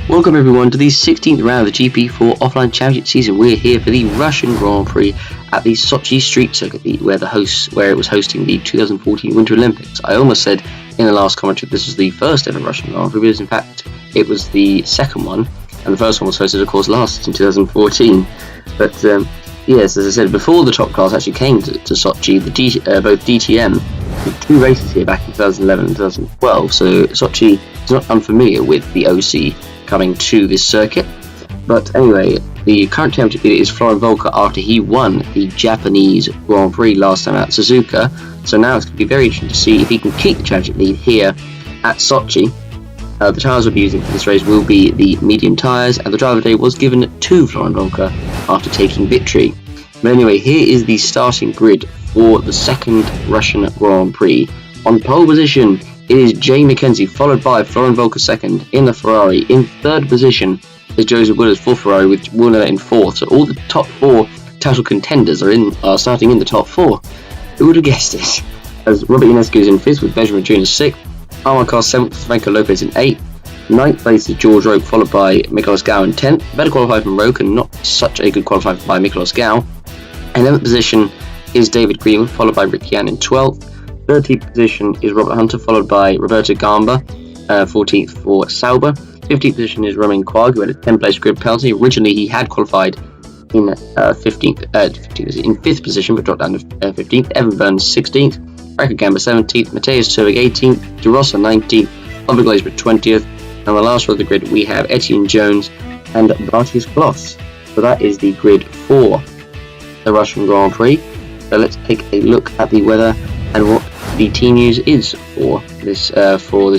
Welcome everyone to the 16th round of the GP4 Offline Championship season. We're here for the Russian Grand Prix at the Sochi Street Circuit, where it was hosting the 2014 Winter Olympics. I almost said in the last commentary this was the first ever Russian Grand Prix, because in fact it was the second one, and the first one was hosted, of course, last in 2014. But yes, as I said, before the top class actually came to Sochi, both DTM did two races here back in 2011 and 2012. So Sochi is not unfamiliar with the OC coming to this circuit. But anyway, the current championship leader is Florian Volker after he won the Japanese Grand Prix last time at Suzuka. So now it's going to be very interesting to see if he can keep the championship lead here at Sochi. The tyres we'll be using for this race will be the medium tyres, and the driver of the day was given to Florian Volker after taking victory. But anyway, here is the starting grid for the second Russian Grand Prix. On pole position, it is Jay McKenzie, followed by Florian Volker second in the Ferrari. In third position is Joseph Willers for Ferrari, with Werner in fourth. So all the top four title contenders are starting in the top four. Who would have guessed it? As Robert Ionescu is in fifth, with Benjamin Jr. sixth, Armand seventh, Franco Lopez in eighth. Ninth place is George Roque, followed by Miklos Gau in 10th. Better qualified from Roque and not such a good qualifier by Miklos Gau. 11th position is David Greenwood, followed by Rick Yan in 12th. 13th position is Robert Hunter, followed by Roberto Gamba, 14th for Sauber. 15th position is Romain Quag, who had a 10th-place grid penalty. Originally, he had qualified in 5th position, but dropped down to 15th. Evan Burns 16th, Franco Gamba 17th, Mateusz Turvig 18th, De Rossa 19th, Oliver Glazebrook 20th, and the last row of the grid we have Etienne Jones and Bartius Kloss. So that is the grid for the Russian Grand Prix. So let's take a look at the weather and what the team news is for this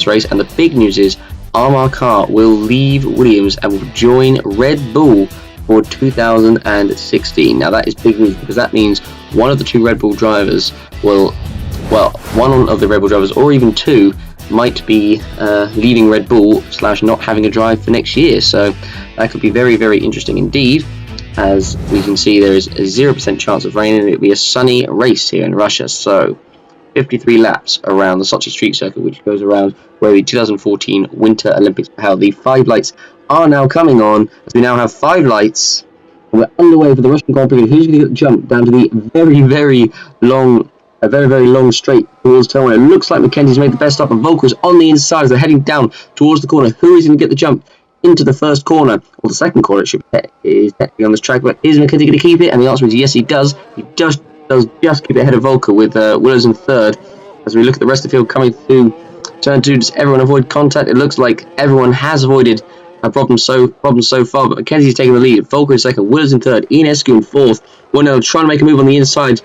race. And the big news is Amar Khan will leave Williams and will join Red Bull for 2016. Now that is big news, because that means one of the two Red Bull drivers one of the Red Bull drivers, or even two, might be leaving Red Bull / not having a drive for next year. So that could be very, very interesting indeed. As we can see, there is a 0% chance of rain, and it will be a sunny race here in Russia. So 53 laps around the Sochi Street Circuit, which goes around where the 2014 Winter Olympics were held. The 5 lights are now coming on, as we now have 5 lights, and we're underway for the Russian Grand Prix. Who's going to get the jump down to the very, very long straight towards turn 1? It looks like McKenzie's made the best up, and Volker's on the inside as they're heading down towards the corner. Who is going to get the jump into the first corner, or the second corner? It is technically on this track, but is McKenzie going to keep it? And the answer is yes, he does. He does just keep it ahead of Volker, with Willers in third. As we look at the rest of the field coming through turn 2, does everyone avoid contact? It looks like everyone has avoided a problem so far, but McKenzie's taking the lead. Volker in second, Willers in third, Ionescu in fourth. Werner trying to make a move on the inside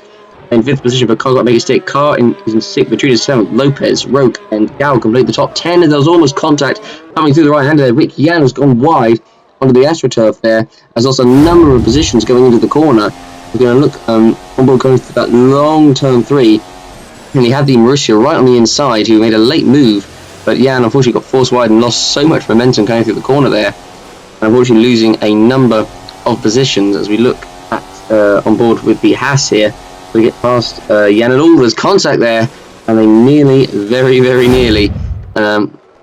in 5th position, but Carr got to make a stick. Carr is in 6th, Vitruvius 7th, Lopez, Roque and Gao complete the top 10, and there was almost contact coming through the right hander there. Rick Yan has gone wide onto the AstroTurf there, as also a number of positions going into the corner. We're going to look on board going through that long turn 3, and he had the Marussia right on the inside, who made a late move, but Yan unfortunately got forced wide and lost so much momentum going through the corner there, and unfortunately losing a number of positions. As we look at on board with the Haas here, we get past Yan and all. There's contact there, and they very, very nearly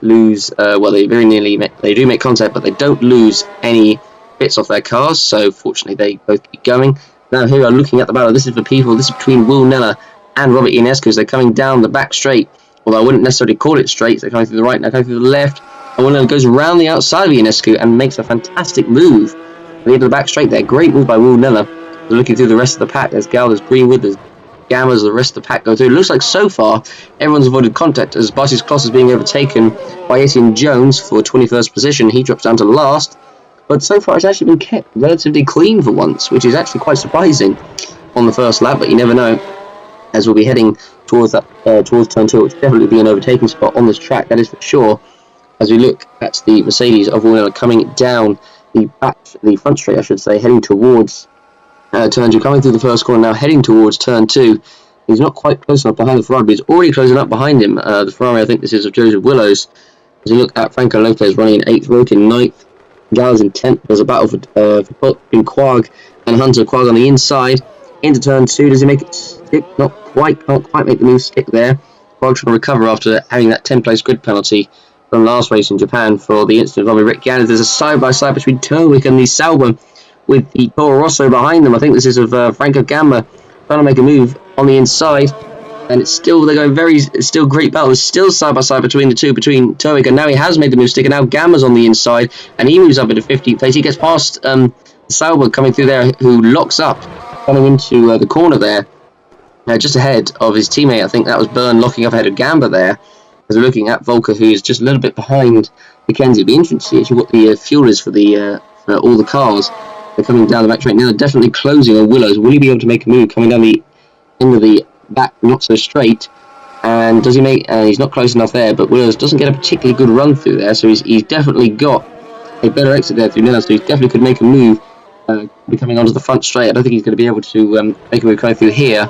lose. They do make contact, but they don't lose any bits off their cars. So fortunately, they both keep going. Now here we are looking at the battle. This is for people. This is between Will Neller and Robert Ionescu, as they're coming down the back straight. Although I wouldn't necessarily call it straight. So they're coming through the right, now coming through the left. And Will Neller goes around the outside of Ionescu and makes a fantastic move at the end of the back straight there. Great move by Will Neller. They're looking through the rest of the pack. There's Gal, there's Greenwood, there's Gammas, the rest of the pack go through. It looks like so far everyone's avoided contact, as Bartius Kloss is being overtaken by Etienne Jones for 21st position. He drops down to last, but so far it's actually been kept relatively clean for once, which is actually quite surprising on the first lap, but you never know, as we'll be heading towards turn 2, which will definitely be an overtaking spot on this track, that is for sure. As we look at the Mercedes of Will coming down the front straight, I should say, heading towards turn 2, coming through the first corner now, heading towards turn 2. He's not quite close enough behind the Ferrari, but he's already closing up behind him. The Ferrari, I think this is of Joseph Willows. As you look at Franco Lopez running in 8th, Roque in 9th, Gallows in 10th. There's a battle between Quag and Hunter. Quag on the inside into turn 2. Does he make it stick? Not quite. Can't quite make the move stick there. Quag trying to recover after having that 10th place grid penalty from last race in Japan for the incident of Rick Gannon. There's a side-by-side between Terwick and the Sauber with the Toro Rosso behind them. I think this is of Franco Gamma trying to make a move on the inside. And it's still, they're going it's still great battle. It's still side by side between the two, between Terwick, and now he has made the move stick, and now Gamma's on the inside, and he moves up into 15th place. He gets past Sauber coming through there, who locks up, coming into the corner there, just ahead of his teammate. I think that was Byrne locking up ahead of Gamba there, as we're looking at Volker, who is just a little bit behind Mackenzie. It'll be interesting to see actually what the fuel is for the for all the cars. They're coming down the back straight now. They're definitely closing on Willows. Will he be able to make a move coming down the end of the back, not so straight? And does he make? He's not close enough there, but Willows doesn't get a particularly good run through there, so he's definitely got a better exit there through Miller, so he definitely could make a move coming onto the front straight. I don't think he's going to be able to make a move coming through here,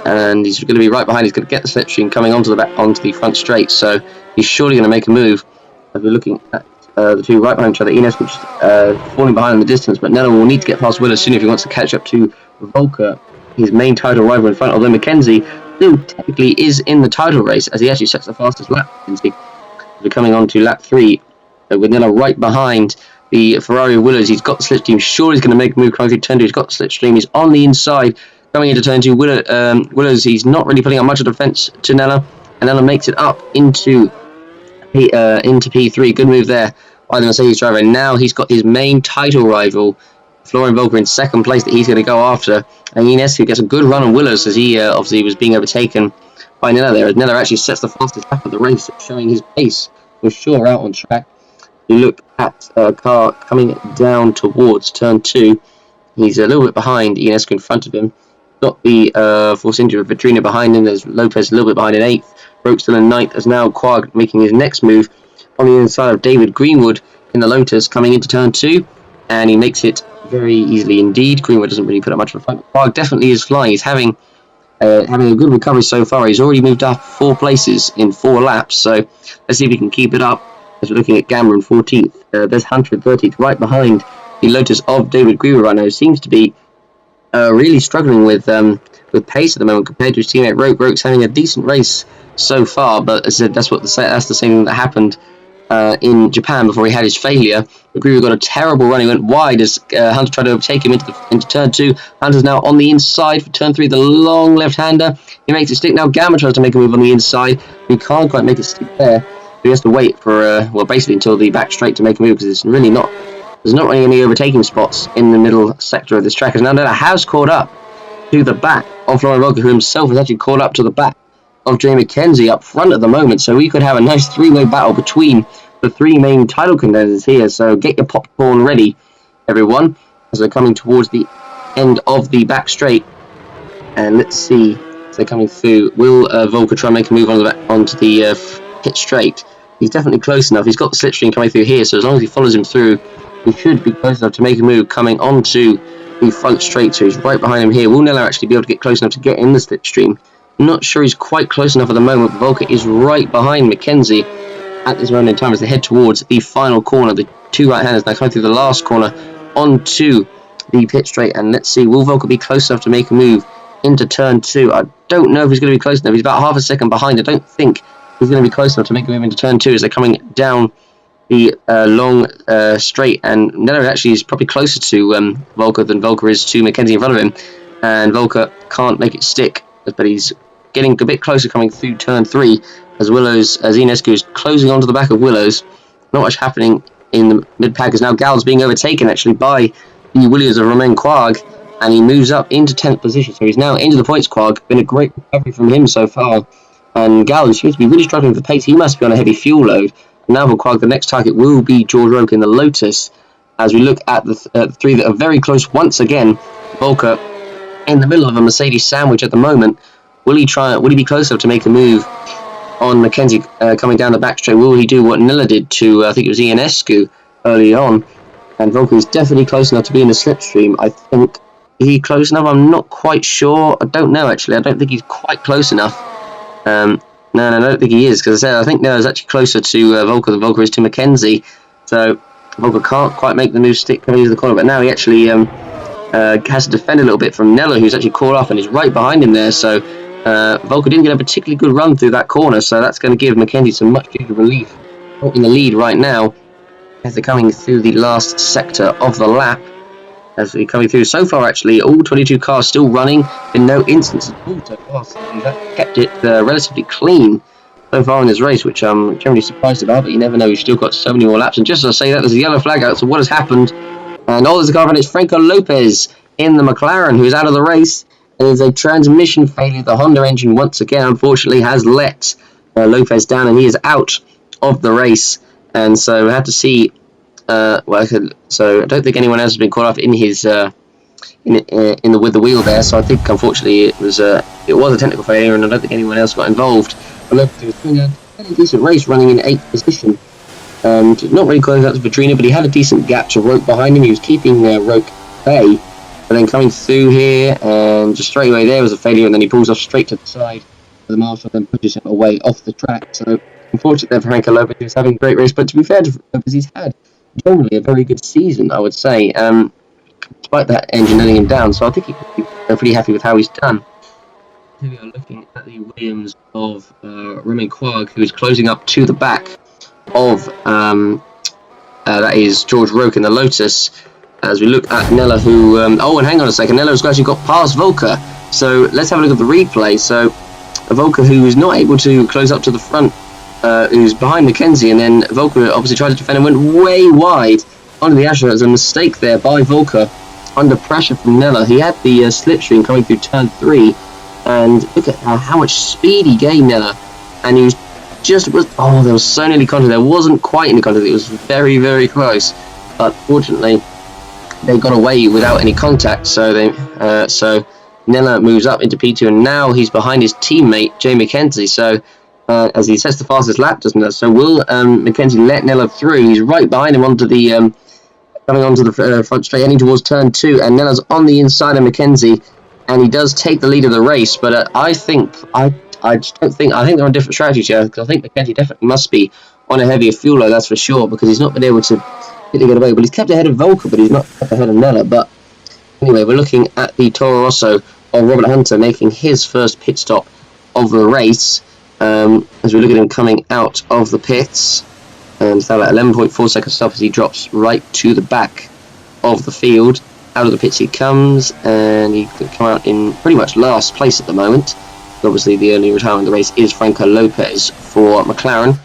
and he's going to be right behind. He's going to get the slipstream coming onto the front straight, so he's surely going to make a move. As we're looking at the two right behind each other, Ines which falling behind in the distance, but Nello will need to get past Willows soon if he wants to catch up to Volker, his main title rival in front, although Mackenzie still technically is in the title race, as he actually sets the fastest lap. We're coming on to lap 3 with Nello right behind the Ferrari Willows. He's got the slipstream, sure he's going to make a move coming through turn 2. He's got the slipstream, he's on the inside coming into turn 2. Willows, he's not really putting on much of defence to Nello, and Nello makes it up into P3. Good move there by the Mercedes driver, and now he's got his main title rival Florian Volker in second place that he's going to go after, and Ionescu gets a good run on Willows as he obviously was being overtaken by Nello there, as Nello actually sets the fastest lap of the race, showing his pace for sure out on track. You look at a car coming down towards turn 2, he's a little bit behind Ionescu in front of him. Got the force injury of Vitrina behind him. There's Lopez a little bit behind in 8th. Roke still in 9th, as now Quag making his next move on the inside of David Greenwood in the Lotus coming into turn 2, and he makes it very easily indeed. Greenwood doesn't really put up much of a fight, but Quag definitely is flying. He's having a good recovery so far. He's already moved up 4 places in 4 laps, so let's see if he can keep it up as we're looking at Gamma in 14th. There's Hunter in 13th, right behind the Lotus of David Greenwood right now. He seems to be really struggling with pace at the moment compared to his teammate Roke. Roke's having a decent race so far, but as I said, that's the same thing that happened in Japan before he had his failure. Greenwood got a terrible run. He went wide as Hunter tried to overtake him into turn 2. Hunter's now on the inside for turn 3, the long left-hander. He makes it stick. Now Gamma tries to make a move on the inside. He can't quite make it stick there. He has to wait for basically until the back straight to make a move, because there's not really any overtaking spots in the middle sector of this track. As now Nello has caught up to the back of Florian Volker, who himself has actually caught up to the back of Jay Mackenzie up front at the moment. So we could have a nice 3-way battle between the 3 main title contenders here. So get your popcorn ready, everyone, as we're coming towards the end of the back straight. And let's see, as they're coming through, will Volker try and make a move onto the pit straight? He's definitely close enough. He's got the slipstream coming through here, so as long as he follows him through, he should be close enough to make a move coming onto the front straight. So he's right behind him here. Will Nello actually be able to get close enough to get in the slipstream? Not sure he's quite close enough at the moment. Volker is right behind Mackenzie at this moment in time as they head towards the final corner. The 2 right-handers now coming through the last corner onto the pit straight. And let's see, will Volker be close enough to make a move into turn 2? I don't know if he's going to be close enough. He's about half a second behind. I don't think he's going to be close enough to make a move into turn 2 as they're coming down the long straight, and Nello actually is probably closer to Volker than Volker is to Mackenzie in front of him, and Volker can't make it stick, but he's getting a bit closer coming through turn 3, as Willows, as Ionescu is closing onto the back of Willows. Not much happening in the mid-pack, as now Gal's being overtaken actually by the Williams of Romain Quag, and he moves up into 10th position, so he's now into the points. Quag, been a great recovery from him so far, and Gal seems to be really struggling for pace. He must be on a heavy fuel load. Now for Quag, the next target will be George Roke in the Lotus, as we look at the 3 that are very close once again. Volker in the middle of a Mercedes sandwich at the moment. Will he be close enough to make a move on Mackenzie coming down the back straight? Will he do what Nilla did to, I think it was Ionescu early on? And Volker is definitely close enough to be in the slipstream, I think. Is he close enough? I'm not quite sure. I don't know, actually. I don't think he's quite close enough. No, I don't think he is, because I think Nella's actually closer to Volker than Volker is to Mackenzie. So Volker can't quite make the move stick coming into the corner, but now he actually has to defend a little bit from Nello, who's actually caught off and is right behind him there. So Volker didn't get a particularly good run through that corner, so that's going to give Mackenzie some much needed relief in the lead right now as they're coming through the last sector of the lap. As we're coming through so far, actually, all 22 cars still running. Been no incidents at all so far. So that kept it relatively clean so far in this race, which I'm generally surprised about. But you never know. You've still got so many more laps. And just as I say that, there's a yellow flag out. So what has happened? And there's a car, and it's Franco Lopez in the McLaren who is out of the race. There's a transmission failure. The Honda engine once again, unfortunately, has let Lopez down, and he is out of the race. And so we have to see. So I don't think anyone else has been caught up in his with the wheel there. So I think unfortunately it was a technical failure, and I don't think anyone else got involved. But Lopez was doing a fairly decent race, running in 8th position. Not really close out to Vedrina, but he had a decent gap to Roque behind him. He was keeping Roque bay, but then coming through here, and just straight away there was a failure, and then he pulls off straight to the side. The marshal then pushes him away off the track. So unfortunately for Franco Lopez, he was having a great race. But to be fair to Lopez, he's had generally a very good season, I would say, despite that engine letting him down. So I think he could be pretty happy with how he's done. Here we are looking at the Williams of Romain Quag, who is closing up to the back of that is George Roque in the Lotus. As we look at Nella, who and hang on a second, Nella's actually got past Volker. So let's have a look at the replay. So Volker, who is not able to close up to the front, who's behind Mackenzie, and then Volker obviously tried to defend and went way wide onto the asphalt. There's a mistake there by Volker under pressure from Nella. He had the slipstream coming through turn 3, and look at how much speed he gained, Nella, and he was there was so nearly contact. There wasn't quite any contact. It was very, very close, but fortunately they got away without any contact. So Nella moves up into P2, and now he's behind his teammate Jay Mackenzie. So as he sets the fastest lap, doesn't it? So will Mackenzie let Nella through? He's right behind him onto the coming onto the front straight, heading towards turn 2, and Nella's on the inside of Mackenzie, and he does take the lead of the race. But I think they're on different strategies here, because I think Mackenzie definitely must be on a heavier fuel load, that's for sure, because he's not been able to get away. But he's kept ahead of Volker, but he's not kept ahead of Nella. But anyway, we're looking at the Toro Rosso of Robert Hunter making his first pit stop of the race. As we look at him coming out of the pits, and that 11.4 second stop as he drops right to the back of the field. Out of the pits he comes, and he can come out in pretty much last place at the moment. Obviously the only retiring in the race is Franco Lopez for McLaren.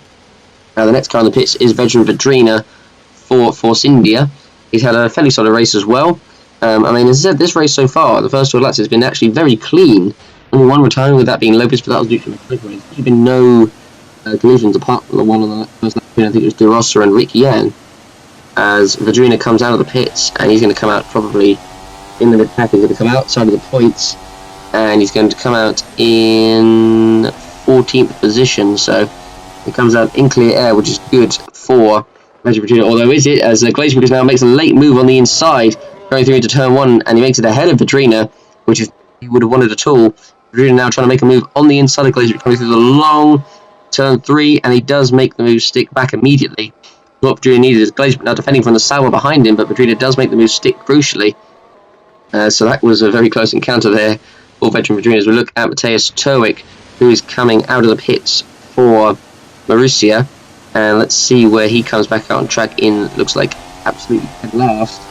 Now the next car in the pits is veteran Vedrina for Force India. He's had a fairly solid race as well. As I said, this race so far, the first 2 laps, has been actually very clean. Only one retiring, with that being Lopez, but that was due to the collision. There's been no collisions apart from the one on the first lap. I think it was De Rossa and Rick Yan. As Vedrina comes out of the pits, and he's going to come out probably in the mid-pack. He's going to come outside of the points, and he's going to come out in 14th position. So he comes out in clear air, which is good for Vedrina. Although as Glacier now makes a late move on the inside, going through into turn 1, and he makes it ahead of Vedrina, which is he would have wanted at all. Vedrina now trying to make a move on the inside of Glacier, coming through the long turn 3, and he does make the move stick back immediately. What Vedrina needed is Glacier now defending from the Sauer behind him, but Vedrina does make the move stick crucially. So that was a very close encounter there for veteran Vedrina. As we look at Matthias Turwick, who is coming out of the pits for Marussia, and let's see where he comes back out on track in, looks like absolutely dead last.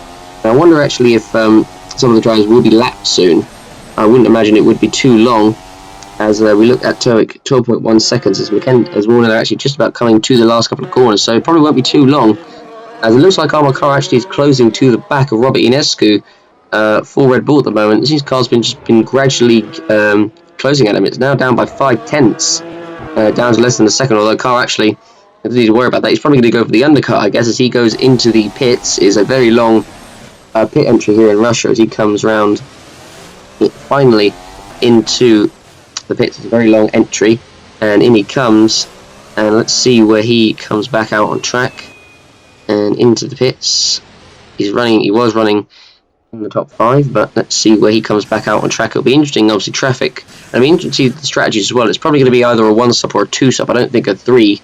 And I wonder actually if some of the drivers will be lapped soon. I wouldn't imagine it would be too long, as we look at Turwick, 12.1 seconds as Warner are actually just about coming to the last couple of corners, so it probably won't be too long, as it looks like our car actually is closing to the back of Robert Ionescu for Red Bull at the moment. This car's been gradually closing at him. It's now down by 5/10, down to less than a second, although the car actually doesn't need to worry about that. He's probably going to go for the undercut, I guess, as he goes into the pits. Is a very long pit entry here in Russia as he comes round finally into the pits. It's a very long entry, and in he comes, and let's see where he comes back out on track and into the pits. He was running in the top 5, but let's see where he comes back out on track. It'll be interesting, obviously traffic. I mean, interesting to see the strategies as well. It's probably going to be either a 1-stop or a 2-stop. I don't think a 3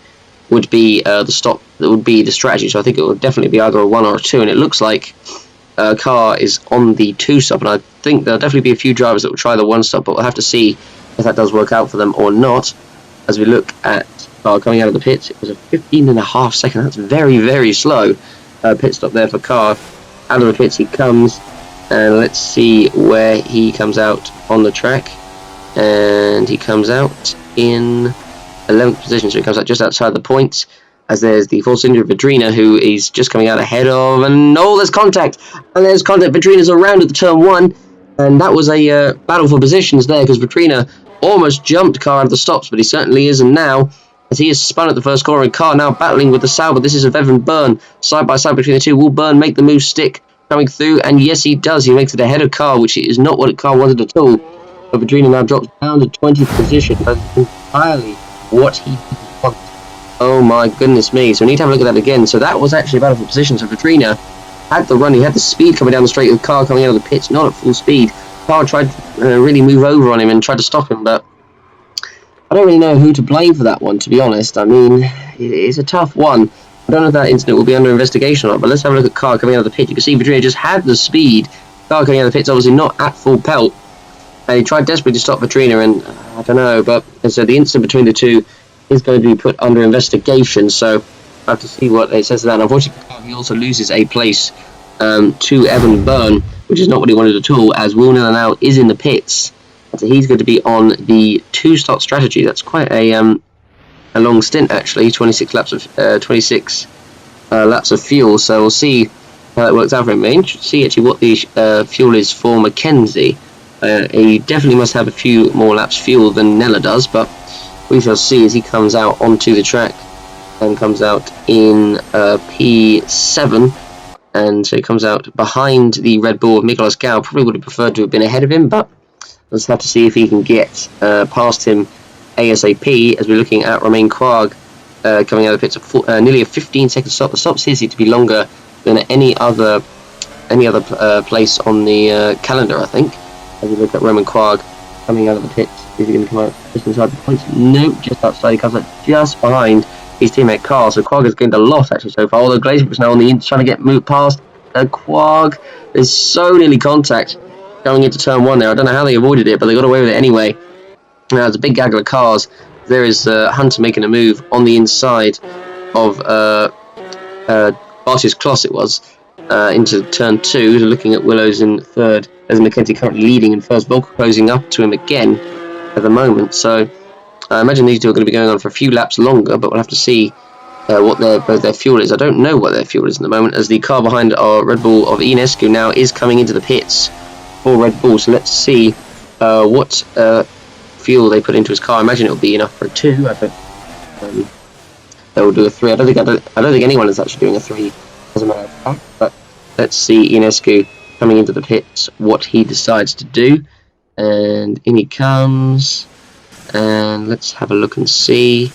would be the stop that would be the strategy, so I think it would definitely be either a 1 or a 2, and it looks like a car is on the 2-stop, and I think there'll definitely be a few drivers that will try the 1-stop, but we'll have to see if that does work out for them or not. As we look at car coming out of the pits. It was a 15.5 second. That's very, very slow. Pit stop there for car. Out of the pits he comes, and let's see where he comes out on the track. And he comes out in 11th position, so he comes out just outside the points. As there's the false injury of Vedrina, who is just coming out ahead of, and oh, there's contact, and there's contact. Vedrina's around at the turn 1, and that was a battle for positions there, because Vedrina almost jumped Car out of the stops, but he certainly isn't now, as he is spun at the first corner, and Car now battling with the Sauber. This is of Evan Byrne, side by side between the two. Will Byrne make the move stick, coming through, and yes, he does. He makes it ahead of Car, which is not what Car wanted at all. But Vedrina now drops down to 20th position. That's entirely what he wants. Oh my goodness me. So we need to have a look at that again. So that was actually a battle for position. So Vedrina had the run. He had the speed coming down the straight with Car coming out of the pits, not at full speed. Car tried to really move over on him and tried to stop him, but I don't really know who to blame for that one, to be honest. I mean, it's a tough one. I don't know if that incident will be under investigation or not, but let's have a look at Car coming out of the pit. You can see Vedrina just had the speed. Car coming out of the pits, obviously not at full pelt. And he tried desperately to stop Vedrina, and I don't know, but so the incident between the two is going to be put under investigation, so I have to see what it says to that. And unfortunately, he also loses a place to Evan Byrne, which is not what he wanted at all, as Will Miller now is in the pits. So he's going to be on the 2-stop strategy. That's quite a long stint, actually, 26 laps of fuel, so we'll see how that works out for him. We'll see actually what the fuel is for Mackenzie. He definitely must have a few more laps fuel than Nella does, but we shall see as he comes out onto the track and comes out in P7, and so he comes out behind the Red Bull of Nicolas Gal. Probably would have preferred to have been ahead of him, but let's have to see if he can get past him ASAP, as we're looking at Romain Quag coming out of the pits at nearly a 15-second stop. The stops here seem to be longer than any other place on the calendar, I think. As we look at Romain Quag coming out of the pits, is he going to come out just inside the points? Nope, just outside. He comes out just behind his teammate Carl. So Quag has gained a lot actually so far. Although Glazer was now on the inside trying to get moved past Quag. There's so nearly contact going into turn 1 there. I don't know how they avoided it, but they got away with it anyway. Now there's a big gaggle of cars. There is Hunter making a move on the inside of Bartius Kloss, it was, into turn 2. So looking at Willows in third, as Mackenzie currently leading in first. Volker closing up to him again at the moment. So I imagine these two are going to be going on for a few laps longer, but we'll have to see what both their fuel is. I don't know what their fuel is at the moment, as the car behind our Red Bull of Ionescu now is coming into the pits for Red Bull. So let's see what fuel they put into his car. I imagine it'll be enough for a 2. I bet they'll do a 3. I don't think anyone is actually doing a 3 as a matter of fact, but let's see Ionescu coming into the pits, what he decides to do. And in he comes, and let's have a look and see.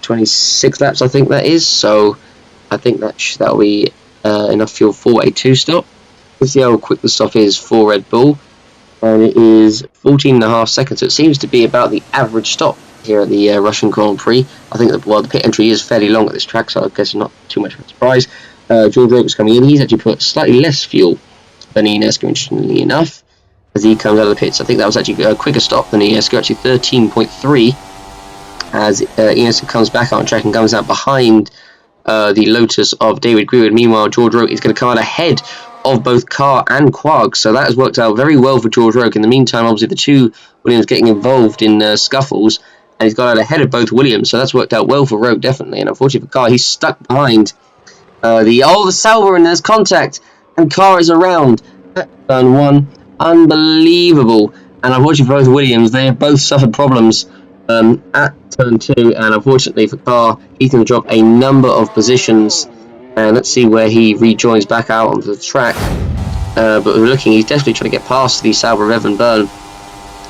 26 laps, I think that is, so I think that'll be enough fuel for a 2-stop. Let's see how quick the stop is for Red Bull, and it is 14.5 seconds, so it seems to be about the average stop here at the Russian Grand Prix. I think that the pit entry is fairly long at this track, so I guess not too much of a surprise. George Roberts coming in, he's actually put slightly less fuel than Ionescu, interestingly enough, as he comes out of the pits. I think that was actually a quicker stop than Ionescu, actually 13.3, as Ionescu comes back out on track and comes out behind the Lotus of David Greenwood. Meanwhile, George Roque is going to come out ahead of both Carr and Quag, so that has worked out very well for George Roque. In the meantime, obviously the two Williams getting involved in scuffles, and he's got out ahead of both Williams, so that's worked out well for Roque, definitely. And unfortunately for Carr, he's stuck behind the Sauber, and there's contact, and Carr is around at turn 1. Unbelievable. And unfortunately for both Williams, they have both suffered problems at turn 2, and unfortunately for Carr, he's going to drop a number of positions. And let's see where he rejoins back out onto the track. But we're looking, he's definitely trying to get past the Sauber of Evan Byrne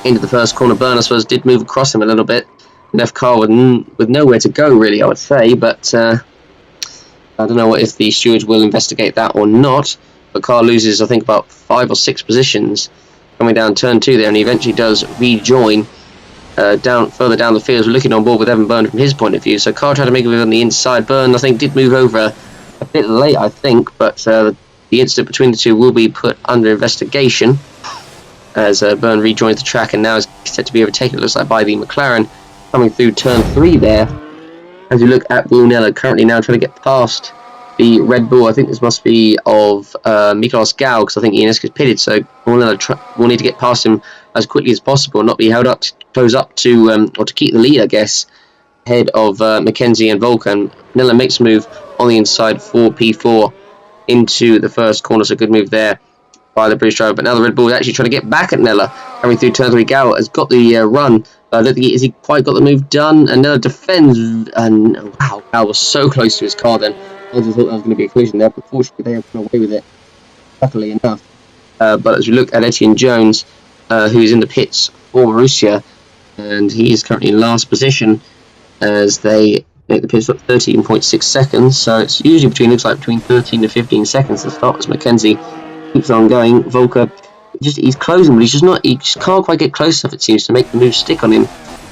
into the first corner. Byrne, I suppose, did move across him a little bit, left Carr with nowhere to go, really, I would say. But I don't know if the stewards will investigate that or not. But Carr loses, I think, about 5 or 6 positions coming down turn 2 there, and he eventually does rejoin further down the field. We're looking on board with Evan Byrne from his point of view. So Carr tried to make a move on the inside. Byrne, I think, did move over a bit late, I think, but the incident between the two will be put under investigation, as Byrne rejoins the track and now is set to be overtaken, it looks like, by the McLaren coming through turn 3 there. As you look at Will Nella currently now trying to get past the Red Bull. I think this must be of Miklos Gal, because I think Ionescu's pitted, so Will Nella will need to get past him as quickly as possible, not be held up, close up to, or to keep the lead, I guess, ahead of Mackenzie and Volker. Nella makes a move on the inside for P4 into the first corner, so good move there by the British driver. But now the Red Bull is actually trying to get back at Nella, coming through turn 3. Gal has got the run, but I don't think he quite got the move done, and Nella defends, and wow, Gal was so close to his car then. I just thought that was going to be a collision there, but fortunately they have gone away with it, luckily enough. But as we look at Etienne Jones, who's in the pits for Marussia, and he is currently in last position as they make the pit stop 13.6 seconds, so it's usually looks like between 13 to 15 seconds to start as Mackenzie keeps on going. Volker, he's closing, but he just can't quite get close enough, it seems, to make the move stick on him.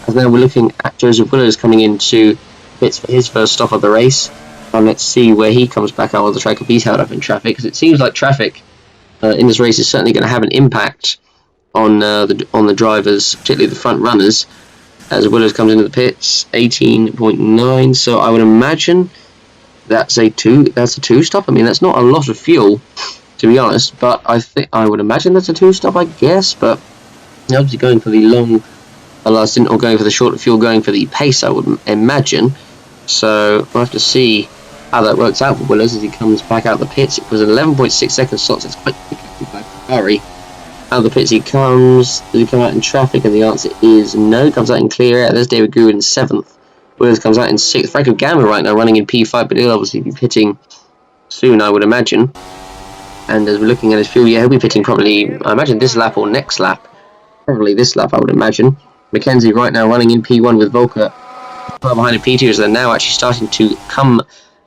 As now we're looking at Joseph Willows coming into pits for his first stop of the race. And let's see where he comes back out of the track if he's held up in traffic, because it seems like traffic in this race is certainly going to have an impact on the drivers, particularly the front runners. As Willows comes into the pits, 18.9. So I would imagine that's a two stop. I mean, that's not a lot of fuel, to be honest, but I would imagine that's a 2-stop, I guess. But obviously going for the long last stint, or going for the shorter fuel, going for the pace, I would imagine. So we'll have to see how that works out for Willows as he comes back out of the pits. It was an 11.6 second slot, so it's quite quick by Ferrari. Out of the pits he comes. Does he come out in traffic? And the answer is no. He comes out in clear air. There's David Gould in 7th. Willows comes out in 6th. Franco Gamma right now running in P5, but he'll obviously be pitting soon, I would imagine. And as we're looking at his fuel, yeah, he'll be pitting probably, I imagine, this lap or next lap. Probably this lap, I would imagine. Mackenzie right now running in P1 with Volker behind in P2, so they're now actually starting to come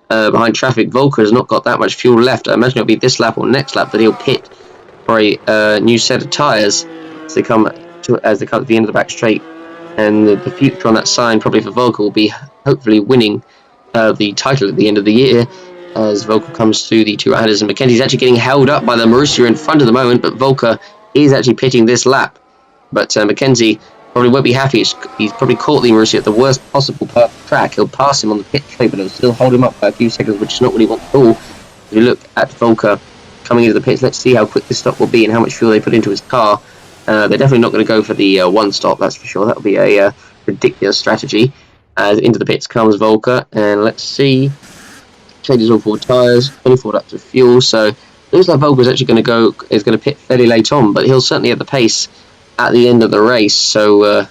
behind traffic. Volker has not got that much fuel left. I imagine it'll be this lap or next lap that he'll pit for a new set of tyres as they come to the end of the back straight. And the future on that sign probably for Volker will be hopefully winning the title at the end of the year, as Volker comes through the two riders, and Mackenzie's actually getting held up by the Marussia in front at the moment, but Volker is actually pitting this lap. But Mackenzie probably won't be happy. He's probably caught the Marussia at the worst possible part of the track. He'll pass him on the pit straight, but it'll still hold him up by a few seconds, which is not what he wants at all. If you look at Volker coming into the pits, let's see how quick this stop will be and how much fuel they put into his car. They're definitely not going to go for the one stop, that's for sure. That'll be a ridiculous strategy. As into the pits comes Volker, and let's see. Changes all 4 tyres, 24 laps of fuel, so it looks like Volker is actually going to pit fairly late on, but he'll certainly have the pace at the end of the race, so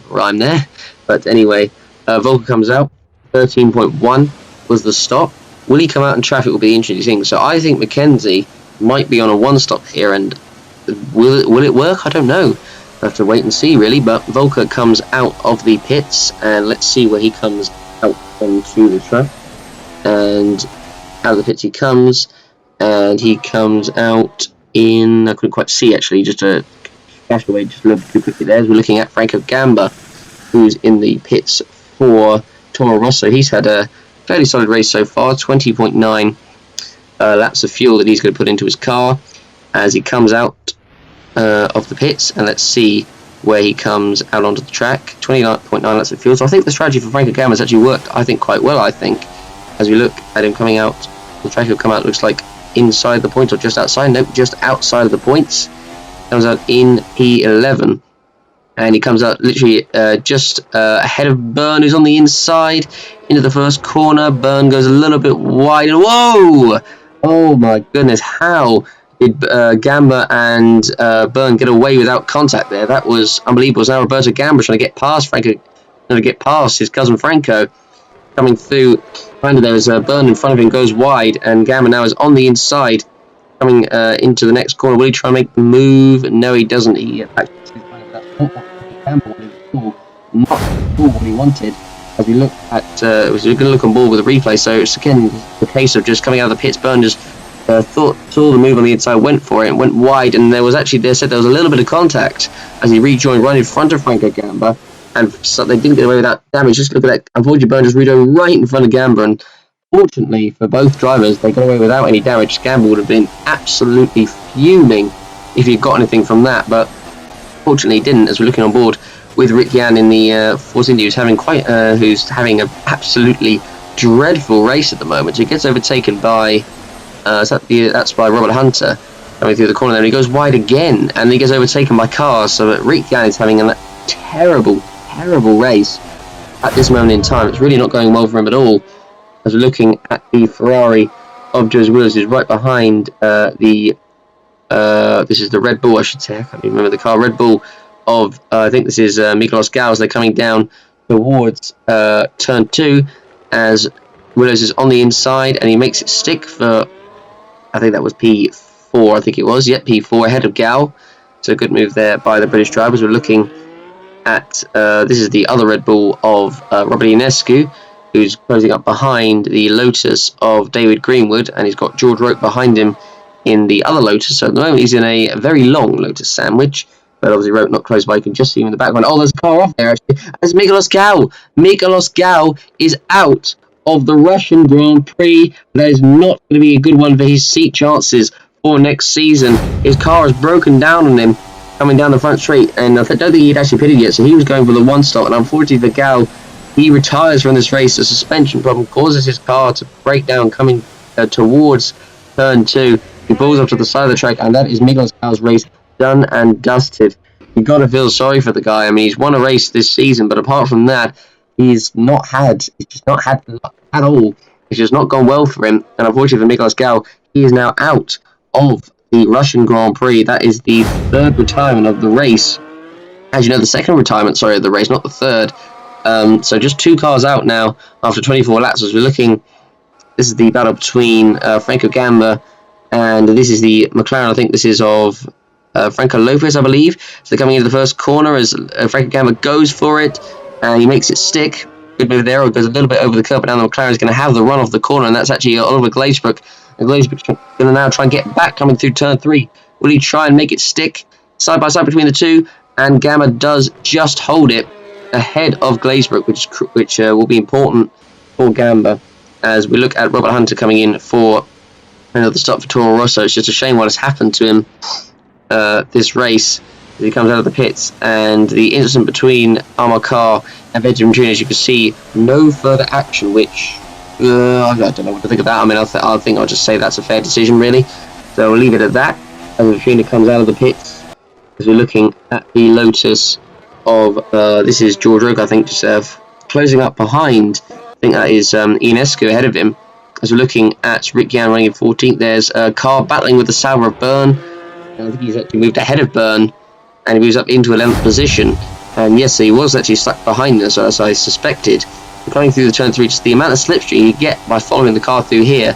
rhyme there. But anyway, Volker comes out, 13.1 was the stop. Will he come out in traffic will be the interesting thing. So I think Mackenzie might be on a 1-stop here, and will it work? I don't know. We'll have to wait and see, really. But Volker comes out of the pits, and let's see where he comes out onto the track. And out of the pits he comes, and he comes out in, I couldn't quite see actually, just a flash away just a little bit too quickly there. As we're looking at Franco Gamba, who's in the pits for Toro Rosso. He's had a fairly solid race so far, 20.9 laps of fuel that he's going to put into his car as he comes out of the pits, and let's see where he comes out onto the track. 29.9 laps of fuel. So I think the strategy for Franco Gamba has actually worked, I think, quite well, I think. As we look at him coming out, the track he'll come out looks like inside the points or just outside. Nope, just outside of the points. Comes out in P11. And he comes out literally just ahead of Byrne, who's on the inside, into the first corner. Byrne goes a little bit wide. Whoa! Oh my goodness, how did Gamba and Byrne get away without contact there? That was unbelievable. Now Roberto Gamba trying to get past Franco, trying to get past his cousin Franco. Coming through, finally there is Byrne in front of him, goes wide, and Gamba now is on the inside, coming into the next corner. Will he try and make the move? No, he doesn't. He not what he wanted. As we look at, we're going to look on board with a replay. So it's again the case of just coming out of the pits. Byrne just saw the move on the inside, went for it, and went wide. And there was actually, they said there was a little bit of contact as he rejoined right in front of Franco Gamba, and so they didn't get away without damage. Just look at that. Unfortunately, Byrne just rejoined right in front of Gamba, and fortunately for both drivers, they got away without any damage. Gamba would have been absolutely fuming if he got anything from that, but fortunately he didn't. As we're looking on board with Rick Yan in the Force India, who's having an absolutely dreadful race at the moment. So he gets overtaken by that's by Robert Hunter coming through the corner there, and he goes wide again, and he gets overtaken by cars. So Rick Yan is having a terrible race at this moment in time. It's really not going well for him at all. As we're looking at the Ferrari of Joseph Williams, who's right behind this is the Red Bull, I should say. I can't even remember the car. Red Bull of I think this is Miklos Gauss. They're coming down towards turn 2 as Willows is on the inside, and he makes it stick for, I think that was P4, I think it was. Yep, P4 ahead of Gao. So good move there by the British drivers. We're looking at, this is the other Red Bull of Robert Ionescu, who's closing up behind the Lotus of David Greenwood, and he's got George Roque behind him in the other Lotus. So at the moment he's in a very long Lotus sandwich, but obviously Roque not close by. You can just see him in the background. Oh, there's a car off there actually. That's Miklos Gau. Miklos Gau is out of the Russian Grand Prix. That is not going to be a good one for his seat chances for next season. His car has broken down on him coming down the front straight, and I don't think he'd actually pitted yet, so he was going for the one stop, and unfortunately for Gau, he retires from this race. A suspension problem causes his car to break down coming towards turn 2. He pulls up to the side of the track, and that is Miklos Gau's race done and dusted. You've got to feel sorry for the guy. I mean, he's won a race this season, but apart from that, he's just not had luck at all. It's just not gone well for him, and unfortunately for Miklos Gau, he is now out of the Russian Grand Prix. That is the third retirement of the race. As you know, the second retirement, of the race, not the third. So just 2 cars out now after 24 laps. As we're looking, this is the battle between Franco Gamba, and this is the McLaren. I think this is of Franco Lopez, I believe. So they're coming into the first corner as Franco Gamba goes for it, and he makes it stick. Good move there. It goes a little bit over the curb, but now the McLaren is going to have the run off the corner, and that's actually Oliver Glazebrook. And Glazebrook's going to now try and get back coming through turn 3. Will he try and make it stick side by side between the two? And Gamba does just hold it ahead of Glazebrook, which will be important for Gamba. As we look at Robert Hunter coming in for another stop for Toro Rosso. It's just a shame what has happened to him this race. He comes out of the pits, and the incident between Amar Khan and Benjamin Jr., as you can see, no further action, which I don't know what to think of that. I mean, I think I'll just say that's a fair decision, really. So we'll leave it at that. As Katrina comes out of the pits, as we're looking at the Lotus of this is George Roque, I think, just closing up behind. I think that is Ionescu ahead of him. As we're looking at Rick Yan running in 14th, there's a car battling with the Sauber of Byrne. And I think he's actually moved ahead of Byrne, and he moves up into 11th position. And yes, he was actually stuck behind us, as I suspected. Coming through the turn 3, just the amount of slipstream you get by following the car through here.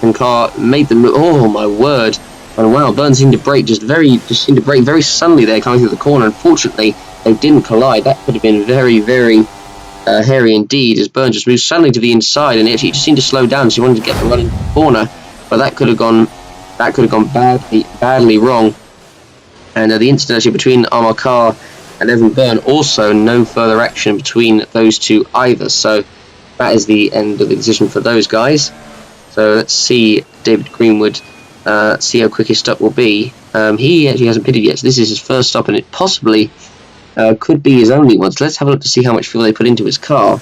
And car made the move. Oh my word! And wow, Byrne seemed to brake seemed to brake very suddenly there coming through the corner. Unfortunately, they didn't collide. That could have been very hairy indeed, as Byrne just moved suddenly to the inside, and actually just seemed to slow down. So he wanted to get the run into the corner, but that could have gone badly wrong. And the incident actually between Amar Khan and Evan Byrne, also no further action between those two either. So that is the end of the decision for those guys. So let's see David Greenwood, see how quick his stop will be. He actually hasn't pitted yet, so this is his first stop, and it possibly could be his only one. So let's have a look to see how much fuel they put into his car.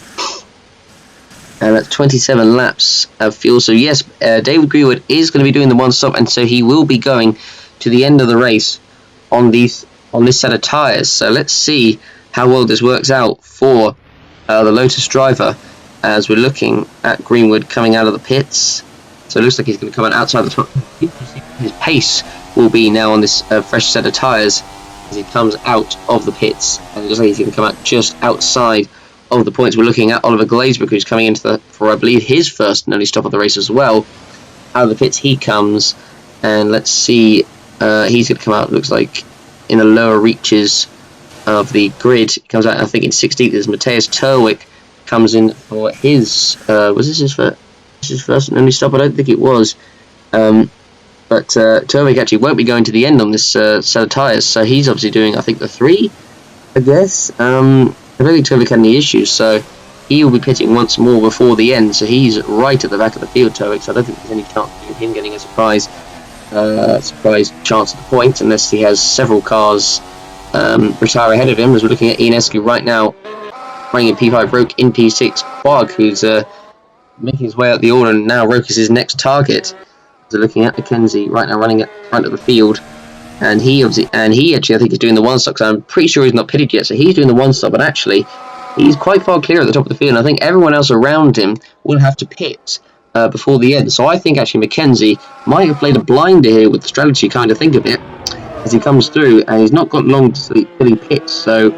And that's 27 laps of fuel. So yes, David Greenwood is going to be doing the one stop, and so he will be going to the end of the race on this set of tyres. So let's see how well this works out for the Lotus driver, as we're looking at Greenwood coming out of the pits. So it looks like he's going to come out outside the top. His pace will be now on this fresh set of tyres as he comes out of the pits, and it looks like he's going to come out just outside of the points. We're looking at Oliver Glazebrook, who's coming into for I believe his first and only stop of the race as well. Out of the pits he comes, and let's see, he's going to come out, looks like, in the lower reaches of the grid. He comes out, I think, in 16th. As Matthias Terwick comes in for his was this his first and only stop? I don't think it was. But Terwick actually won't be going to the end on this set of tyres, so he's obviously doing, I think, the 3, I guess. I don't think Terwick had any issues, so he will be pitting once more before the end, so he's right at the back of the field, Terwick, so I don't think there's any chance of him getting a surprise chance at the point, unless he has several cars retire ahead of him, as we're looking at Ionescu right now running in P5, Roke in P6, Quag, who's making his way up the order, and now Roke is his next target. So looking at Mackenzie right now running at the front of the field, and he actually I think is doing the one stop, because I'm pretty sure he's not pitted yet, so he's doing the one stop, but actually he's quite far clear at the top of the field, and I think everyone else around him will have to pit before the end. So I think actually Mackenzie might have played a blinder here with the strategy, kind of think of it, as he comes through, and he's not got long till he pits. So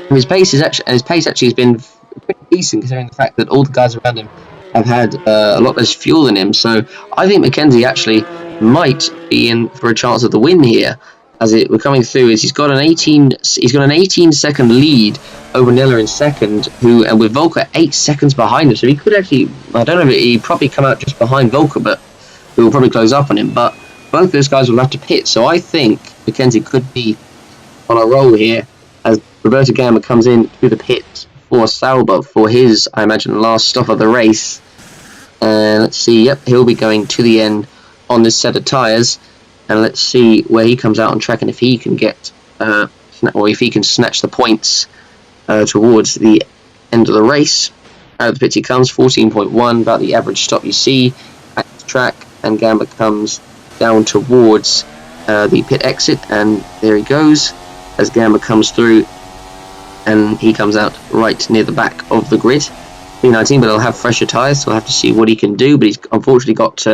his pace actually has been pretty decent, considering the fact that all the guys around him have had a lot less fuel than him. So I think Mackenzie actually might be in for a chance of the win here. As we're coming through, is he's got an 18-second lead over Nella in second, and with Volker 8 seconds behind him. So he could actually, I don't know, he'd probably come out just behind Volker, but he will probably close up on him. But both those guys will have to pit. So I think Mackenzie could be on a roll here, as Roberto Gamba comes in through the pit for Sauber for his, I imagine, last stop of the race. And let's see, yep, he'll be going to the end on this set of tyres. And let's see where he comes out on track, and if he can get, or if he can snatch the points towards the end of the race. Out of the pits he comes, 14.1, about the average stop you see at the track. And Gamba comes down towards the pit exit, and there he goes as Gamba comes through, and he comes out right near the back of the grid. P19, but he'll have fresher tyres, so we'll have to see what he can do. But he's unfortunately got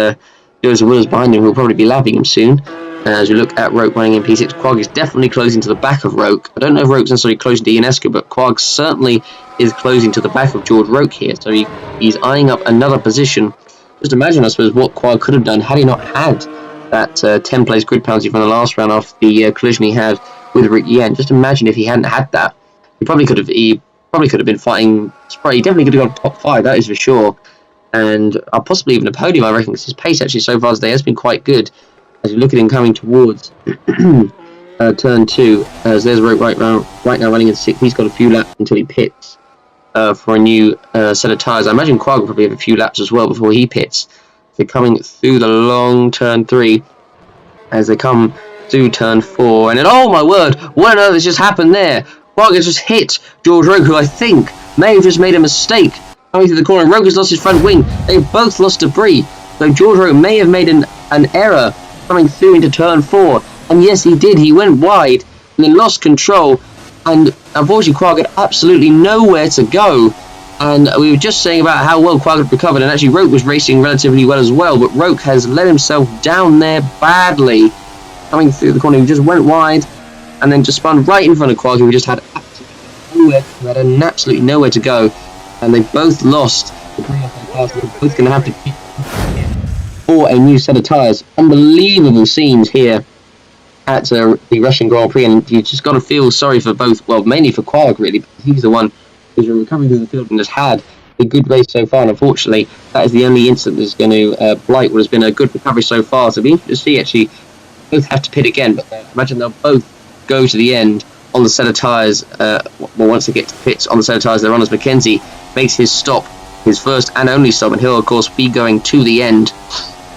Joseph Willis behind him, who will probably be lapping him soon. As we look at Roke running in P6, Quag is definitely closing to the back of Roke. I don't know if Roke's necessarily closing to Ionescu, but Quag certainly is closing to the back of George Roke here. So he's eyeing up another position. Just imagine, I suppose, what Quag could have done had he not had that 10 place grid penalty from the last round after the collision he had with Rick Yen. Just imagine if he hadn't had that. He probably could have been fighting. He definitely could have got top 5, that is for sure. And possibly even a podium, I reckon, because his pace actually so far today has been quite good. As you look at him coming towards turn 2, as there's Roke right now running in 6. He's got a few laps until he pits for a new set of tyres. I imagine Quag will probably have a few laps as well before he pits. They're coming through the long turn 3 as they come through turn 4. And then, oh my word, what on earth has just happened there? Quag has just hit George Roke, who I think may have just made a mistake. Coming through the corner, Roke has lost his front wing. They've both lost debris. So George Roke may have made an error coming through into turn 4. And yes, he did. He went wide and then lost control. And unfortunately, Quag had absolutely nowhere to go. And we were just saying about how well Quag had recovered. And actually, Roke was racing relatively well as well. But Roke has let himself down there badly. Coming through the corner, he just went wide and then just spun right in front of Quag, who just had absolutely nowhere to go. And they both lost the pass. They're both going to have to keep for a new set of tyres. Unbelievable scenes here at the Russian Grand Prix, and you just got to feel sorry for both, well, mainly for Quag, really, because he's the one who's been recovering through the field and has had a good race so far, and unfortunately, that is the only incident that's going to blight what has been a good recovery so far. So it'll be interesting to see, actually, both have to pit again, but I imagine they'll both go to the end on the set of tyres. Once they get to the pits on the set of tyres they're on, as Mackenzie makes his stop, his first and only stop, and he'll of course be going to the end.